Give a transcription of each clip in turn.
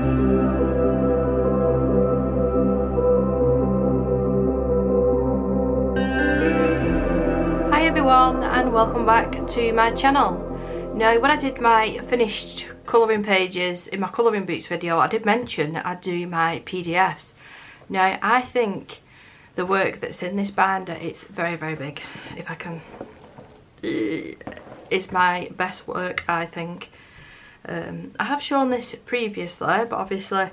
Hi everyone and welcome back to my channel. Now when I did my finished colouring pages in my colouring books video, I did mention that I'd do my PDFs. Now I think the work that's in this binder, it's very big. If I can, it's my best work I think. I have shown this previously, but obviously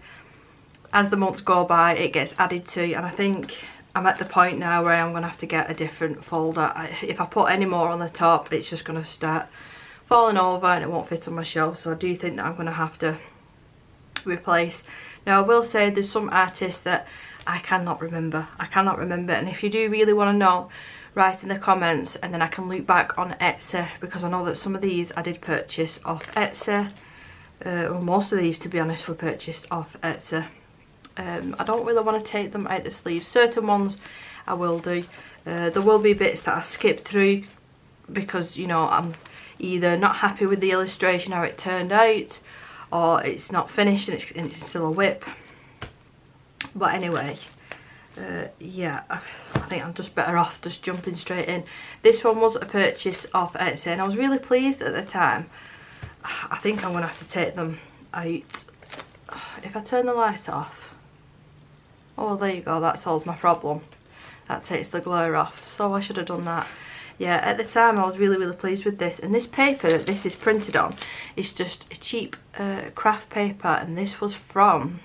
as the months go by it gets added to, and I think I'm at the point now where I'm going to have to get a different folder. If I put any more on the top, it's just going to start falling over and it won't fit on my shelf, so I do think that I'm going to have to replace. Now I will say there's some artists that I cannot remember, and if you do really want to know, write in the comments and then I can look back on Etsy, because I know that some of these I did purchase off Etsy. Well, most of these, to be honest, were purchased off Etsy. I don't really want to take them out the sleeves. Certain ones I will do. There will be bits that I skip through because, you know, I'm either not happy with the illustration how it turned out, or it's not finished and it's still a whip. But anyway, yeah, I think I'm just better off just jumping straight in. This one was a purchase off Etsy and I was really pleased at the time. I think I'm going to have to take them out. If I turn the light off, oh there you go, that solves my problem. That takes the glare off, so I should have done that. Yeah, at the time I was really pleased with this, and this paper that this is printed on is just a cheap craft paper, and this was from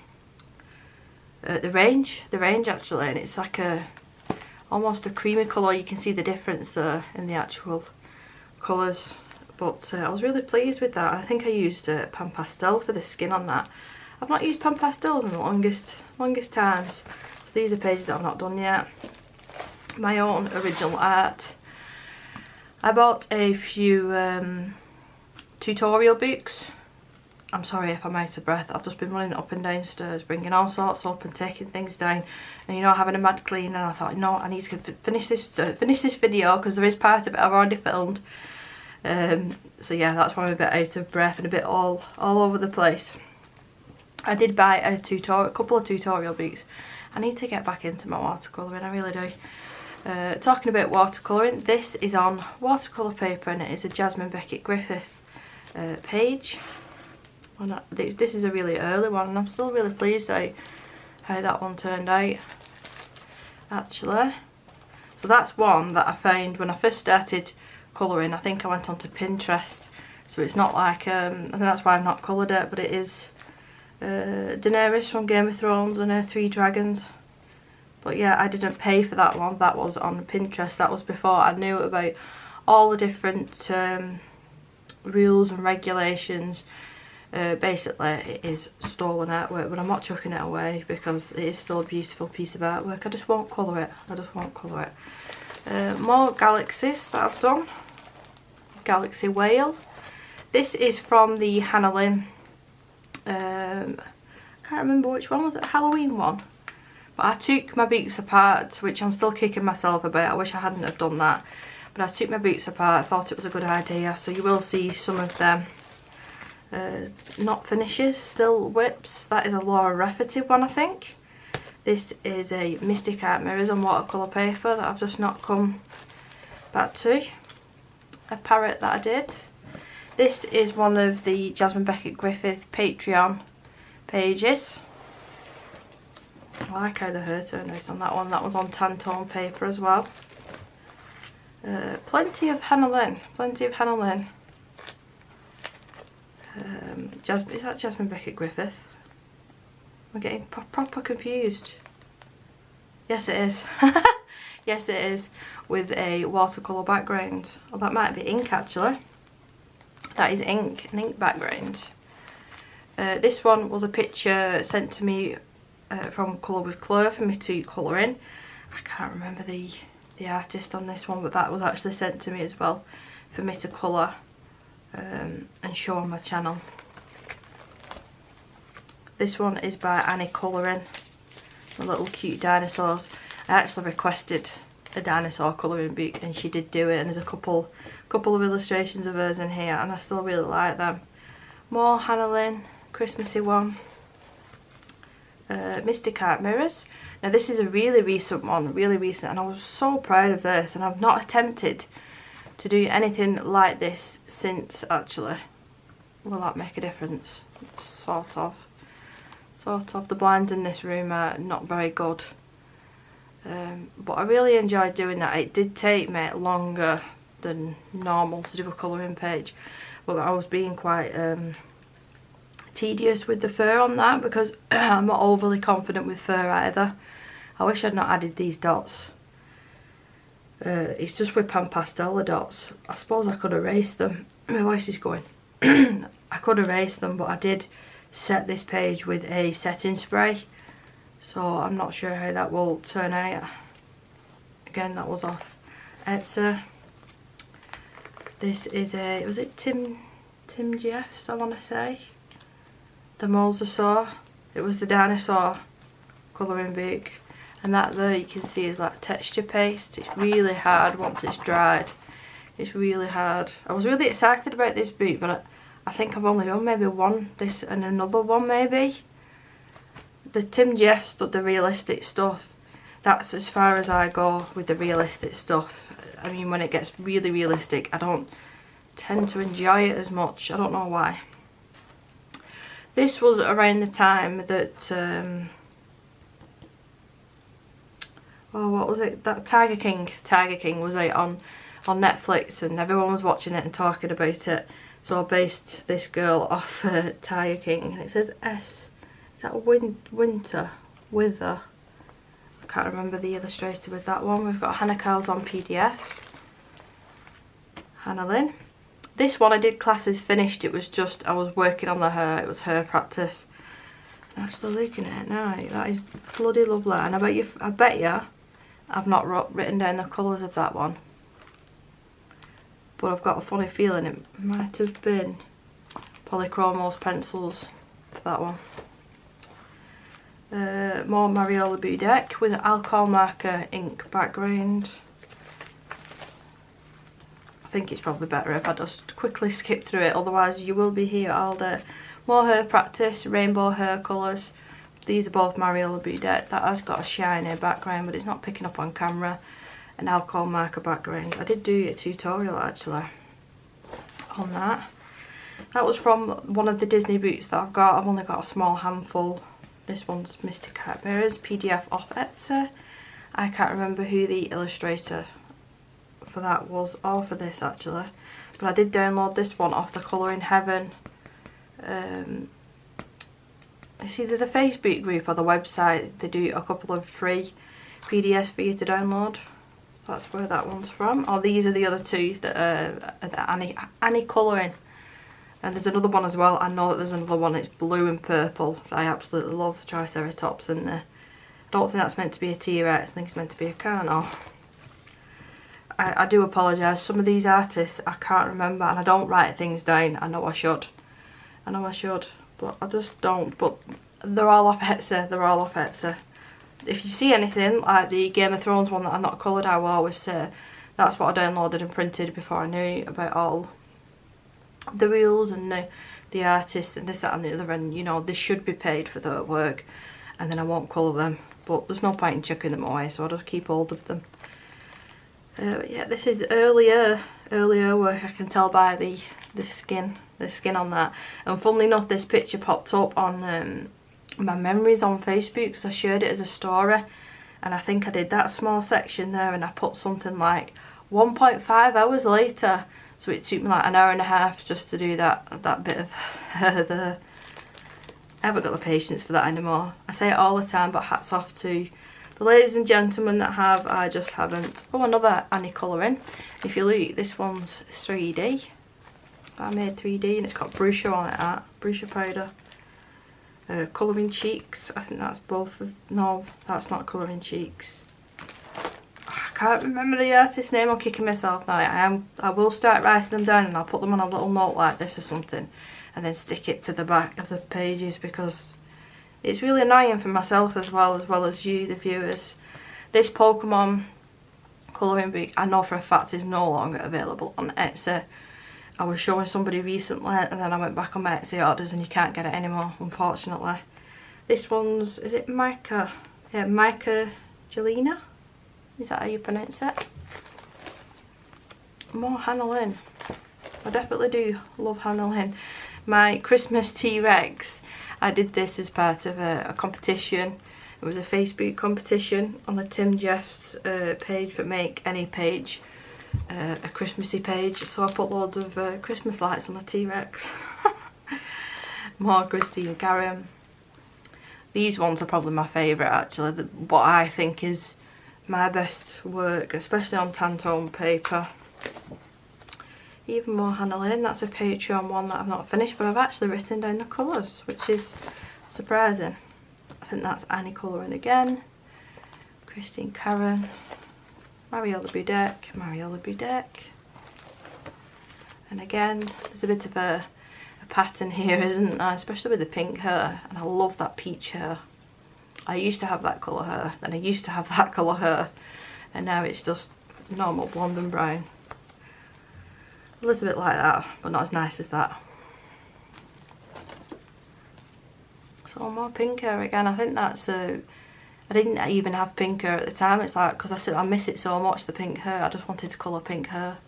the range actually, and it's like a almost a creamy colour. You can see the difference there in the actual colours, but I was really pleased with that. I think I used pan pastel for the skin on that. I've not used pan pastels in the longest times. So these are pages that I've not done yet. My own original art. I bought a few tutorial books. I'm sorry if I'm out of breath. I've just been running up and down stairs, bringing all sorts up and taking things down, and you know, having a mad clean. And I thought, no, I need to finish this video because there is part of it I've already filmed. So yeah, that's why I'm a bit out of breath and a bit all over the place. I did buy a couple of tutorial books. I need to get back into my watercolouring, I really do. Talking about watercolouring, this is on watercolour paper and it is a Jasmine Beckett Griffith page. This is a really early one and I'm still really pleased how that one turned out actually. So that's one that I found when I first started colouring. I think I went onto Pinterest, so it's not like, I think that's why I've not coloured it, but it is Daenerys from Game of Thrones and her 3 dragons. But yeah, I didn't pay for that one. That was on Pinterest. That was before I knew about all the different rules and regulations. Basically it is stolen artwork, but I'm not chucking it away because it is still a beautiful piece of artwork. I just won't colour it. More galaxies that I've done. Galaxy Whale. This is from the Hannah Lynn. I can't remember which one was it, Halloween one. But I took my boots apart, which I'm still kicking myself about. I wish I hadn't have done that. But I took my boots apart. I thought it was a good idea. So you will see some of them not finishes, still whips. That is a Laura Rafferty one, I think. This is a Mystic Art Mirrors on watercolour paper that I've just not come back to. A parrot that I did. This is one of the Jasmine Beckett Griffith Patreon pages. I like how the hair turned out on that one. That one's on Tantone paper as well. Plenty of Hannah Lynn. Is that Jasmine Beckett Griffith? I'm getting proper confused. Yes it is. Yes it is. With a watercolour background. Well, that might be ink actually. That is ink, an ink background. This one was a picture sent to me from Colour with Claire for me to colour in. I can't remember the artist on this one, but that was actually sent to me as well for me to colour and show on my channel. This one is by Annie Colouring, the little cute dinosaurs. I actually requested a dinosaur colouring book and she did do it, and there's a couple of illustrations of hers in here and I still really like them. More Hannah Lynn, Christmassy one. Mystic Art Mirrors. Now this is a really recent one, really recent, and I was so proud of this, and I've not attempted to do anything like this since, actually. Will that make a difference? Sort of. The blinds in this room are not very good. But I really enjoyed doing that. It did take me longer than normal to do a colouring page, but I was being quite tedious with the fur on that because I'm not overly confident with fur either. I wish I'd not added these dots. It's just with pan pastel, the dots. I suppose I could erase them. My voice is going. I could erase them, but I did set this page with a setting spray, so I'm not sure how that will turn out. Again, that was off Etsy. This is a, was it Tim Jeffs, I want to say? The Mosasaur. It was the dinosaur colouring book, and that there you can see is like texture paste. It's really hard once it's dried. It's really hard. I was really excited about this book, but I think I've only done maybe one, this and another one maybe. The Tim Jeffs, the realistic stuff, that's as far as I go with the realistic stuff. I mean, when it gets really realistic, I don't tend to enjoy it as much. I don't know why. This was around the time that, oh, what was it? That Tiger King was out on Netflix, and everyone was watching it and talking about it. So I based this girl off Tiger King, and it says S. Is that Wither? I can't remember the illustrator with that one. We've got Hannah Cowles on PDF. Hannah Lynn. This one I did classes finished. It was just, I was working on the hair. It was hair practice. I'm actually looking at it now. That is bloody lovely. And I bet you I've not written down the colours of that one. But I've got a funny feeling it might have been Polychromos pencils for that one. More Mariola Budek with an alcohol marker ink background. I think it's probably better if I just quickly skip through it, otherwise you will be here all day. More hair practice, rainbow hair colours. These are both Mariola Budek. That has got a shiny background, but it's not picking up on camera. An alcohol marker background. I did do a tutorial actually on that. That was from one of the Disney books that I've got. I've only got a small handful. This one's Mystic Art Mirrors, PDF off Etsy. I can't remember who the illustrator for that was, or for this actually, but I did download this one off the Colouring Heaven. It's either the Facebook group or the website. They do a couple of free PDFs for you to download. So that's where that one's from. Oh, these are the other two that are Annie Colouring. And there's another one as well. I know that there's another one. It's blue and purple. I absolutely love Triceratops. And I don't think that's meant to be a T-Rex. I think it's meant to be a Carno. I do apologise. Some of these artists I can't remember, and I don't write things down. I know I should. But I just don't. But they're all off Etsy. They're all off Etsy. If you see anything like the Game of Thrones one that I'm not coloured, I will always say that's what I downloaded and printed before I knew about all the rules and the artists and this, that and the other, and you know, this should be paid for their work, and then I won't colour them, but there's no point in chucking them away, so I'll just keep hold of them. Yeah, this is earlier work. I can tell by the skin on that. And funnily enough, this picture popped up on my memories on Facebook because I shared it as a story, and I think I did that small section there, and I put something like 1.5 hours later. So it took me like an hour and a half just to do that bit of the. I haven't got the patience for that anymore. I say it all the time, but hats off to the ladies and gentlemen that have. I just haven't. Oh, another Annie colouring. If you look, this one's 3D. I made 3D and it's got Brucia on it. Brucia powder. Colouring cheeks. I think that's both. No, that's not colouring cheeks. I can't remember the artist's name. I'm kicking myself now. I will start writing them down, and I'll put them on a little note like this or something, and then stick it to the back of the pages, because it's really annoying for myself as well as you, the viewers. This Pokemon colouring book, I know for a fact, is no longer available on Etsy. I was showing somebody recently, and then I went back on my Etsy orders, and you can't get it anymore, unfortunately. This one's, is it Mica? Yeah, Mica Gelina? Is that how you pronounce it? More Hannah Lynn. I definitely do love Hannah Lynn. My Christmas T-Rex, I did this as part of a competition. It was a Facebook competition on the Tim Jeff's page for Make Any Page, a Christmassy page. So I put loads of Christmas lights on the T-Rex. More Christine Karen. These ones are probably my favourite actually. What I think is my best work, especially on Tantone paper. Even more Hannah Lynn. That's a Patreon one that I've not finished, but I've actually written down the colours, which is surprising. I think that's Annie colouring again. Christine Karen. Mariola Budek. And again, there's a bit of a pattern here, isn't there? Especially with the pink hair. And I love that peach hair. I used to have that colour hair, then I used to have that colour hair, and now it's just normal blonde and brown. A little bit like that, but not as nice as that. So more pink hair again. I think that's I didn't even have pink hair at the time. It's like, because I said I miss it so much, the pink hair. I just wanted to colour pink hair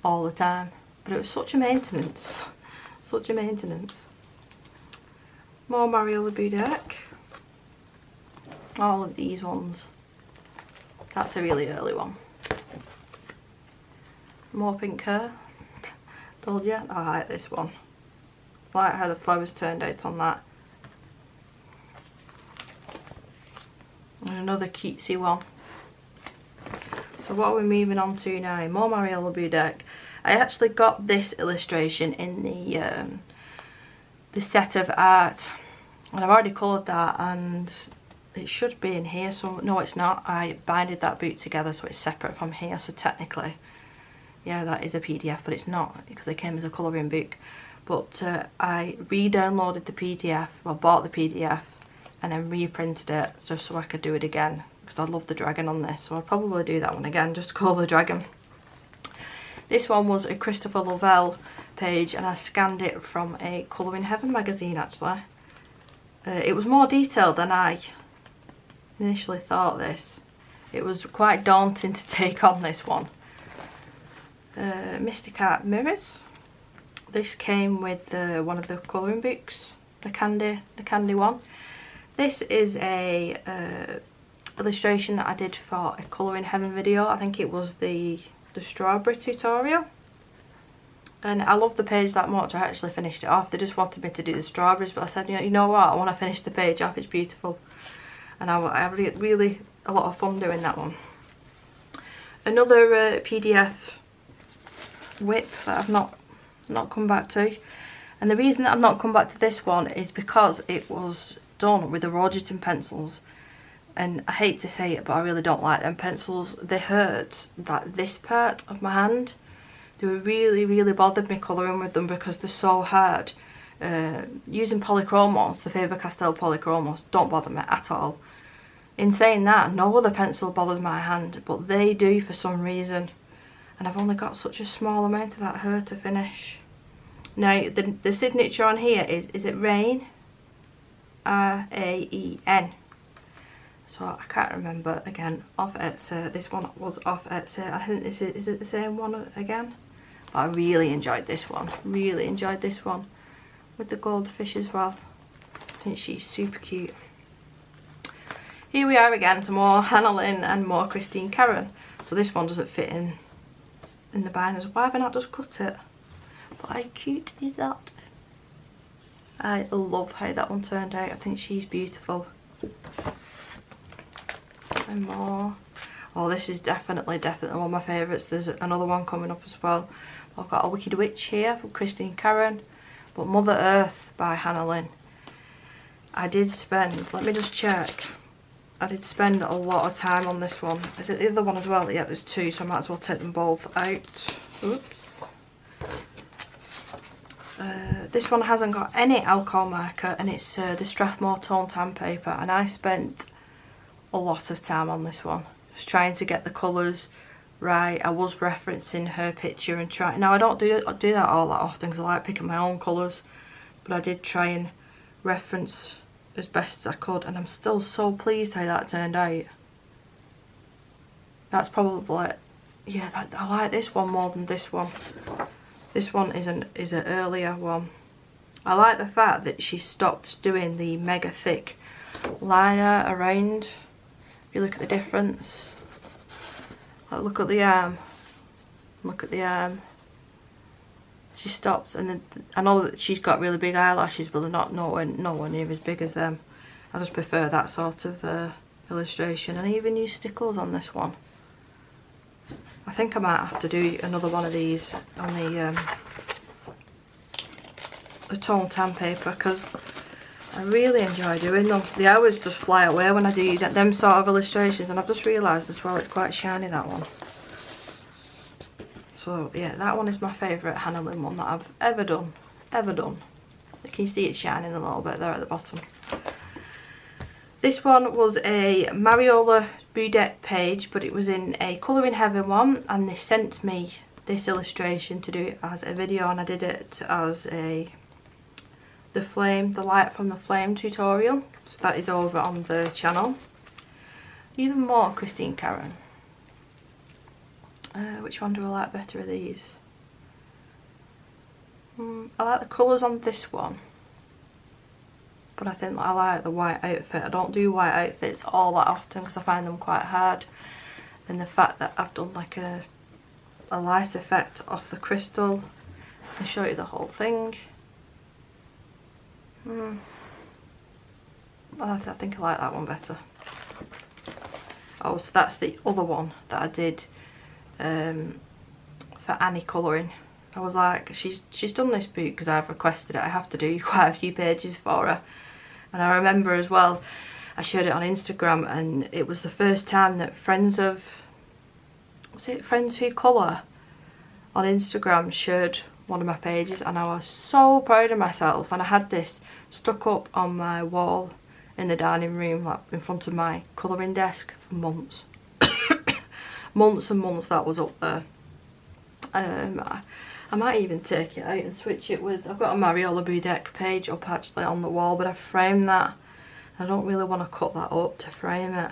all the time, but it was such a maintenance, such a maintenance. More Mariola Budek. All of these ones. That's a really early one. More pink hair. Told you, I like this one. I like how the flowers turned out on that. And another cutesy one. So what are we moving on to now? More Mariola Budek. I actually got this illustration in the set of art, and I've already coloured that, and it should be in here. So no, it's not. I binded that book together so it's separate from here. So technically, yeah, that is a PDF, but it's not because it came as a colouring book. But I re-downloaded the PDF, well, bought the PDF, and then reprinted it just so I could do it again, because I love the dragon on this. So I'll probably do that one again, just to colour the dragon. This one was a Christopher Lovell page, and I scanned it from a Colour in Heaven magazine actually. It was more detailed than I initially thought this. It was quite daunting to take on this one. Mystic Art Mirrors. This came with one of the colouring books, the candy one. This is a illustration that I did for a Colour in Heaven video. I think it was the strawberry tutorial. And I love the page that much, I actually finished it off. They just wanted me to do the strawberries, but I said, you know what, I want to finish the page off, it's beautiful. And I had really a lot of fun doing that one. Another PDF whip that I've not come back to, and the reason that I've not come back to this one is because it was done with the Rogerton pencils, and I hate to say it, but I really don't like them pencils. They hurt this part of my hand. They were really bothered me colouring with them because they're so hard. Using polychromos, the Faber-Castell polychromos, don't bother me at all. In saying that, no other pencil bothers my hand, but they do for some reason. And I've only got such a small amount of that hair to finish. Now, the signature on here is it Rain? R-A-E-N. So I can't remember again. Off Etsy. This one was off Etsy. I think this is it the same one again? But I really enjoyed this one. Really enjoyed this one. With the goldfish as well. I think she's super cute. Here we are again to more Hannah Lynn and more Christine Karen. So this one doesn't fit in the binders. Why have I not just cut it? But how cute is that? I love how that one turned out. I think she's beautiful. And more. Oh, this is definitely one of my favourites. There's another one coming up as well. I've got a Wicked Witch here from Christine Karen. But Mother Earth by Hannah Lynn. I did spend, let me just check. I did spend a lot of time on this one. Is it the other one as well? Yeah, there's two, so I might as well take them both out. Oops. This one hasn't got any alcohol marker, and it's the Strathmore Tone Tan paper, and I spent a lot of time on this one. Just trying to get the colours right. I was referencing her picture and trying. Now I don't do that all that often because I like picking my own colours, but I did try and reference as best as I could, and I'm still so pleased how that turned out. That's probably, yeah, I like this one more than this one. This one is an earlier one. I like the fact that she stopped doing the mega thick liner around. If you look at the difference, like, look at the arm, look at the arm. She stopped, and then I know that she's got really big eyelashes, but they're not nowhere near as big as them. I just prefer that sort of illustration, and I even use stickles on this one. I think I might have to do another one of these on the tone tan paper, because I really enjoy doing them. The hours just fly away when I do them sort of illustrations, and I've just realised as well it's quite shiny, that one. So yeah, that one is my favourite Hannah Lynn one that I've ever done. Can you see it shining a little bit there at the bottom? This one was a Mariola Budek page, but it was in a Colouring Heaven one, and they sent me this illustration to do as a video, and I did it as the light from the flame tutorial. So that is over on the channel. Even more Christine Karen. Which one do I like better of these? I like the colours on this one, but I think I like the white outfit. I don't do white outfits all that often because I find them quite hard, and the fact that I've done like a light effect off the crystal, I can show you the whole thing. I think I like that one better. Oh, so that's the other one that I did for Annie colouring. I was like, she's done this book because I've requested it. I have to do quite a few pages for her. And I remember as well, I shared it on Instagram, and it was the first time that Friends Who Colour on Instagram shared one of my pages, and I was so proud of myself. And I had this stuck up on my wall in the dining room, like in front of my colouring desk, for months. Months and months that was up there. I might even take it out and switch it with, I've got a Mariola Budek page up actually on the wall, but I framed that. I don't really want to cut that up to frame it.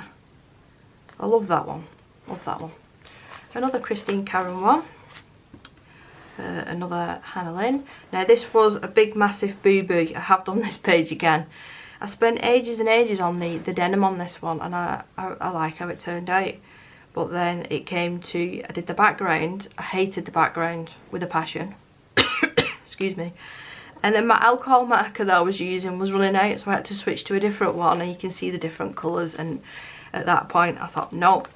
I love that one. Love that one. Another Christine Karen one. Another Hannah Lynn. Now this was a big massive boo-boo. I have done this page again. I spent ages and ages on the denim on this one, and I like how it turned out. But then it came to, I did the background. I hated the background with a passion. Excuse me. And then my alcohol marker that I was using was running out, so I had to switch to a different one, and you can see the different colours. And at that point I thought, nope,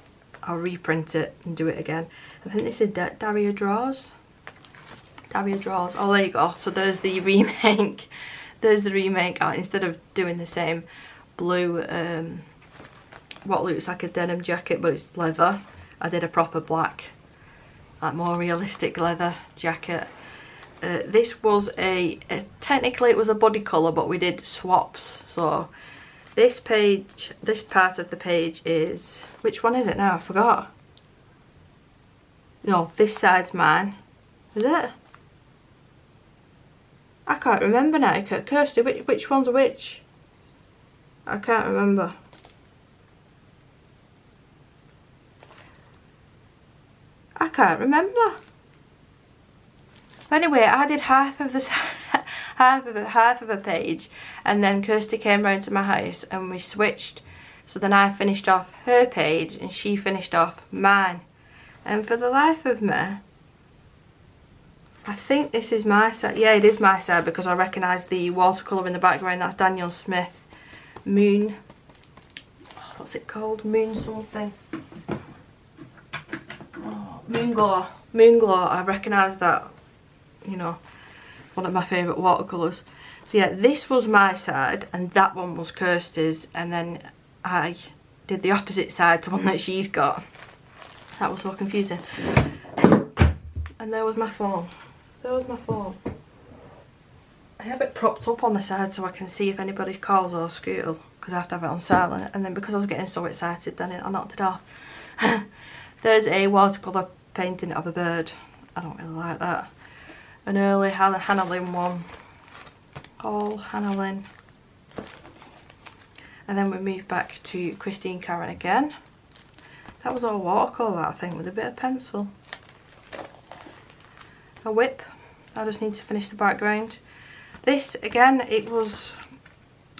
I'll reprint it and do it again. I think this is Daria Draws. Daria Draws. Oh, there you go. So there's the remake. There's the remake. Instead of doing the same blue, what looks like a denim jacket but it's leather, I did a proper black, like more realistic leather jacket. This was technically it was a body colour, but we did swaps. So this page, this part of the page is, which one is it now? I forgot. No, this side's mine. Is it? I can't remember now. Kirsty, which one's which? I can't remember. I can't remember. Anyway, I did half of the half of a page, and then Kirsty came round to my house and we switched. So then I finished off her page and she finished off mine. And for the life of me, I think this is my side. Yeah, it is my side because I recognise the watercolour in the background. That's Daniel Smith. Moon. What's it called? Moon something. Moon Glow. Moon Glow, I recognise that, you know, one of my favourite watercolours. So yeah, this was my side and that one was Kirsty's, and then I did the opposite side to one that she's got. That was so confusing. And there was my phone. There was my phone. I have it propped up on the side so I can see if anybody calls or scoodle, because I have to have it on silent, and then because I was getting so excited then I knocked it off. There's a watercolour painting of a bird. I don't really like that. An early Hannah Lynn one. All Hannah Lynn. And then we move back to Christine Karen again. That was all watercolour, I think, with a bit of pencil. A whip. I just need to finish the background. This, again, it was,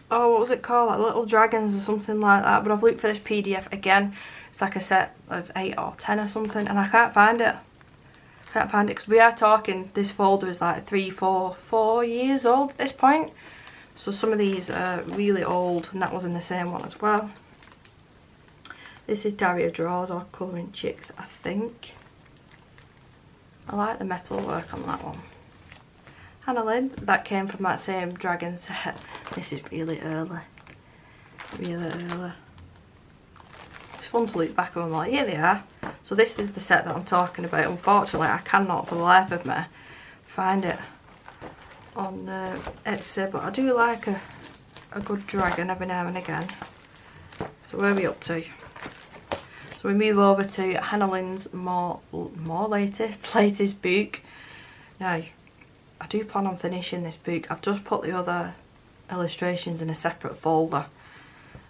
oh, what was it called? Like Little Dragons or something like that. But I've looked for this PDF again. It's like a set of 8 or 10 or something, and I can't find it. Can't find it because we are talking, this folder is like 4 years old at this point. So some of these are really old, and that was in the same one as well. This is Daria Draws or Colouring Chicks, I think. I like the metal work on that one. Hannah Lynn, that came from that same dragon set. This is really early. Really early. It's fun to look back and I'm like, here they are. So this is the set that I'm talking about. Unfortunately, I cannot for the life of me find it on Etsy, but I do like a good dragon every now and again. So where are we up to? So we move over to Hannah Lynn's latest book. Now, I do plan on finishing this book. I've just put the other illustrations in a separate folder.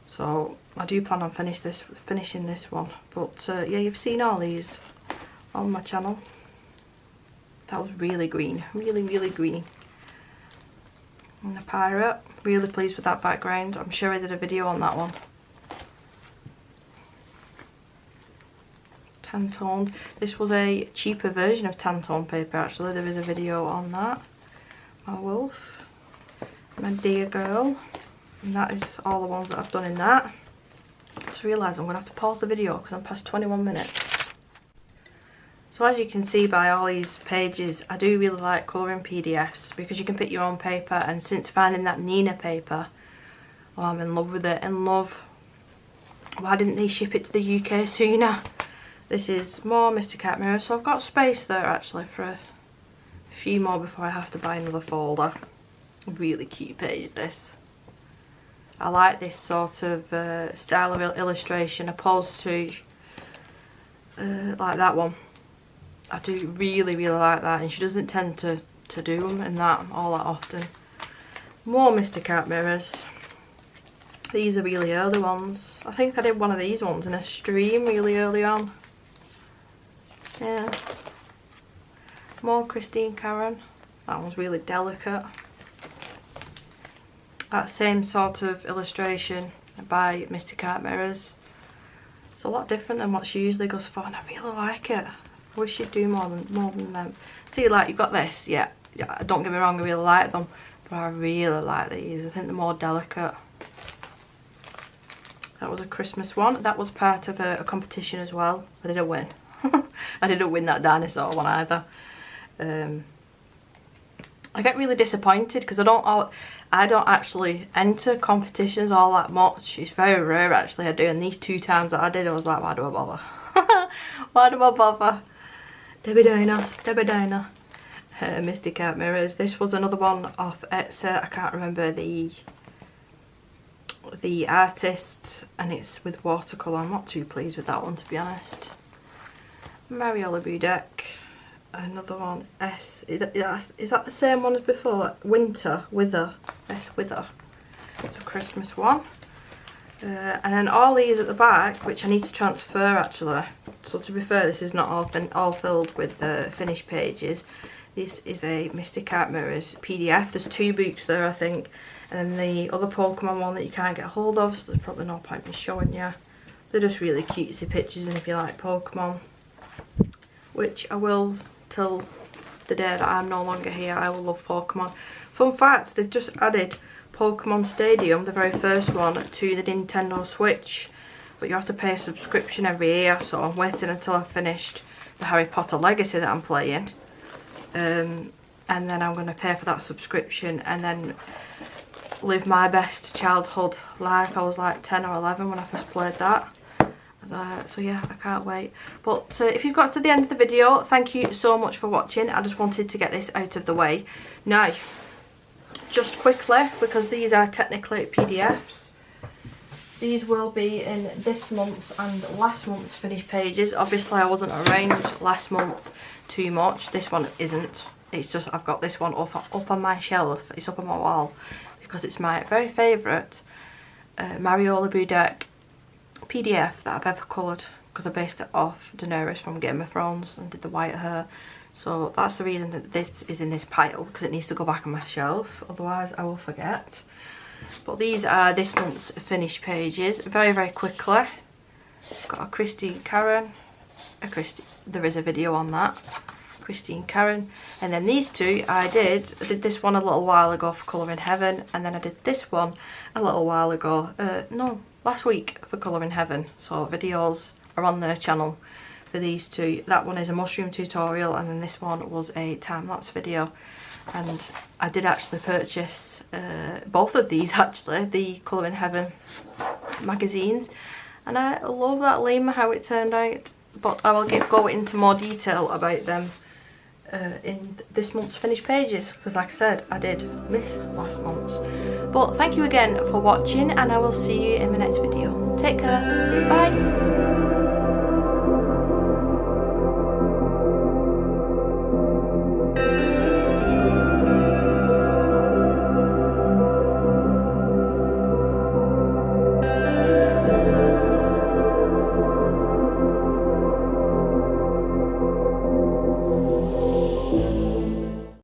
So I do plan on finishing this one. But yeah, you've seen all these on my channel. That was really green, really green. And the pirate, really pleased with that background. I'm sure I did a video on that one. Tan-toned. This was a cheaper version of tan-tone paper actually. There is a video on that. My wolf. My dear girl. And that is all the ones that I've done in that. I just realised I'm going to have to pause the video because I'm past 21 minutes. So as you can see by all these pages, I do really like colouring PDFs because you can pick your own paper, and since finding that Nina paper, oh, I'm in love with it. In love. Why didn't they ship it to the UK sooner? This is more Mr. Cat Mirror, so I've got space there actually for a few more before I have to buy another folder. Really cute page this. I like this sort of style of illustration opposed to like that one. I do really like that, and she doesn't tend to do them in that all that often. More Mr. Cat Mirrors. These are really early ones. I think I did one of these ones in a stream really early on. Yeah. More Christine Karen. That one's really delicate. That same sort of illustration by Mr. Cat Mirrors. It's a lot different than what she usually goes for, and I really like it. I wish she'd do more than them. See, like, you've got this, yeah, don't get me wrong, I really like them, but I really like these. I think they're more delicate. That was a Christmas one. That was part of a competition as well. I didn't win. I didn't win that dinosaur one either. I get really disappointed because I don't actually enter competitions all that much. It's very rare actually I do, and these 2 times that I did, I was like, why do I bother? Why do I bother? Debbie Downer. Misty Cat Mirrors. This was another one off Etsy. I can't remember the artist, and it's with watercolour. I'm not too pleased with that one, to be honest. Mariola Budek. Another one. Is that the same one as before? Wither. It's a Christmas one. And then all these at the back, which I need to transfer actually. So to be fair, this is not all filled with the finished pages. This is a Misty Cat Mirrors PDF. There's 2 books there, I think. And then the other Pokemon one that you can't get hold of, so there's probably no point in showing you. They're just really cutesy pictures, and if you like Pokemon, which I will till the day that I'm no longer here, I will love Pokemon. Fun fact, they've just added Pokemon Stadium, the very first one, to the Nintendo Switch, but you have to pay a subscription every year, so I'm waiting until I've finished the Harry Potter Legacy that I'm playing, and then I'm going to pay for that subscription and then live my best childhood life. I was like 10 or 11 when I first played that. So yeah, I can't wait. But if you've got to the end of the video, thank you so much for watching. I just wanted to get this out of the way. Now, just quickly, because these are technically PDFs, these will be in this month's and last month's finished pages. Obviously I wasn't around last month too much. This one isn't. It's just I've got this one up on my shelf. It's up on my wall because it's my very favourite Mariola Budek PDF that I've ever coloured, because I based it off Daenerys from Game of Thrones and did the white hair. So that's the reason that this is in this pile, because it needs to go back on my shelf, otherwise I will forget. But these are this month's finished pages, very, very quickly. Got a Christine Karen, there is a video on that, Christine Karen, and then these two I did this one a little while ago for Colouring Heaven, and then I did this one a little while ago, no, last week for Colouring Heaven. So videos are on their channel for these two. That one is a mushroom tutorial, and then this one was a time-lapse video. And I did actually purchase both of these, actually, the Colouring Heaven magazines, and I love that lemur, how it turned out, but I will go into more detail about them in this month's finished pages, because like I said, I did miss last month's. But thank you again for watching, and I will see you in my next video. Take care, bye.